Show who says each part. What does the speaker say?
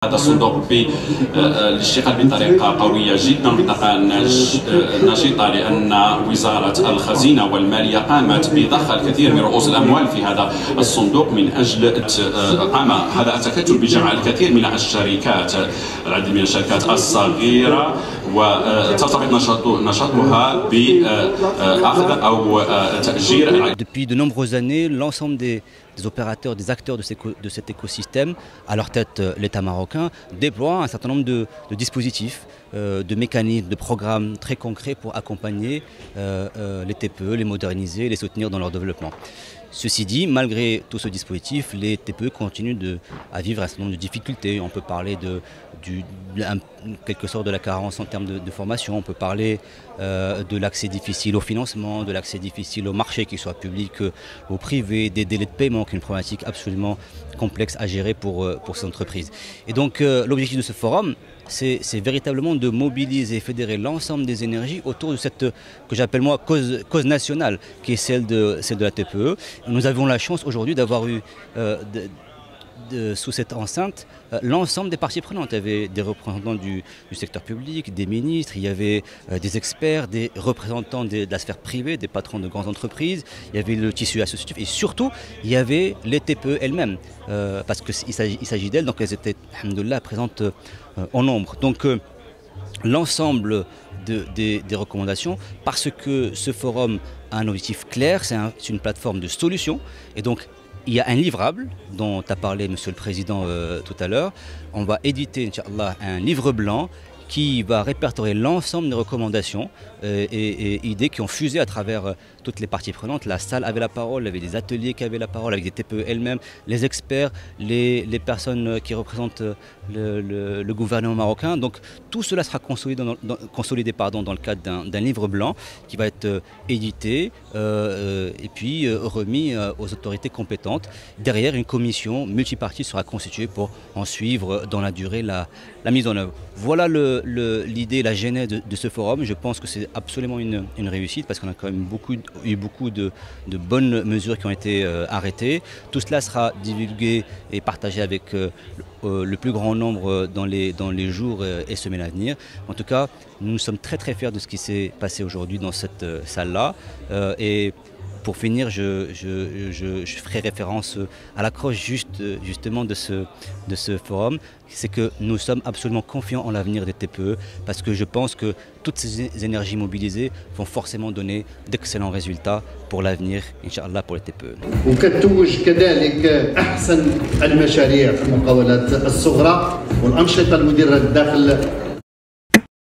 Speaker 1: هذا الصندوق بالاشتغال بطريقة قوية جدا بطريقة نشيطة، لأن وزارة الخزينة والمالية قامت بضخ الكثير من رؤوس الأموال في هذا الصندوق من أجل قام هذا التكتل بجمع الكثير من الشركات، العديد من الشركات الصغيرة، وترتبط نشاطها بأخذ أو تأجير.
Speaker 2: Depuis de nombreuses années, l'ensemble des opérateurs, des acteurs de cet écosystème, à leur tête l'État marocain, déploient un certain nombre de dispositifs, de mécanismes, de programmes très concrets pour accompagner les TPE, les moderniser, les soutenir dans leur développement. Ceci dit, malgré tout ce dispositif, les TPE continuent à vivre un certain nombre de difficultés. On peut parler quelque sorte de la carence en termes de formation, on peut parler de l'accès difficile au financement, de l'accès difficile au marché, qu'il soit public ou privé, des délais de paiement, qui est une problématique absolument complexe à gérer pour ces entreprises. Et donc l'objectif de ce forum, c'est véritablement de mobiliser et fédérer l'ensemble des énergies autour de cette, que j'appelle moi, cause nationale, qui est celle de la TPE. Nous avons la chance aujourd'hui d'avoir eu sous cette enceinte l'ensemble des parties prenantes. Il y avait des représentants du secteur public, des ministres, il y avait des experts, des représentants de la sphère privée, des patrons de grandes entreprises, il y avait le tissu associatif et surtout il y avait les TPE elles-mêmes, parce qu'il s'agit d'elles, donc elles étaient, alhamdoulilah, présentes en nombre. Donc l'ensemble des recommandations, parce que ce forum a un objectif clair, c'est une plateforme de solutions, et donc il y a un livrable dont a parlé Monsieur le Président tout à l'heure. On va éditer, Inch'Allah, un livre blanc qui va répertorier l'ensemble des recommandations et idées qui ont fusé à travers toutes les parties prenantes. La salle avait la parole, il y avait des ateliers qui avaient la parole, avec des TPE elles-mêmes, les experts, les personnes qui représentent le gouvernement marocain. Donc tout cela sera consolidé dans le cadre d'un livre blanc qui va être édité et puis remis aux autorités compétentes. Derrière, une commission multipartite sera constituée pour en suivre dans la durée la mise en œuvre. Voilà l'idée, la genèse de ce forum. Je pense que c'est absolument une réussite parce qu'on a quand même eu beaucoup de bonnes mesures qui ont été arrêtées. Tout cela sera divulgué et partagé avec le plus grand nombre dans les jours et semaines à venir. En tout cas, nous sommes très très fiers de ce qui s'est passé aujourd'hui dans cette salle-là. Et pour finir, je ferai référence à l'accroche justement de ce forum. C'est que nous sommes absolument confiants en l'avenir des TPE parce que je pense que toutes ces énergies mobilisées vont forcément donner d'excellents résultats pour l'avenir, Inch'Allah, pour les TPE.
Speaker 3: وكتوج كذلك أحسن المشاريع في المقاولات الصغرى والأنشطة المديرة داخل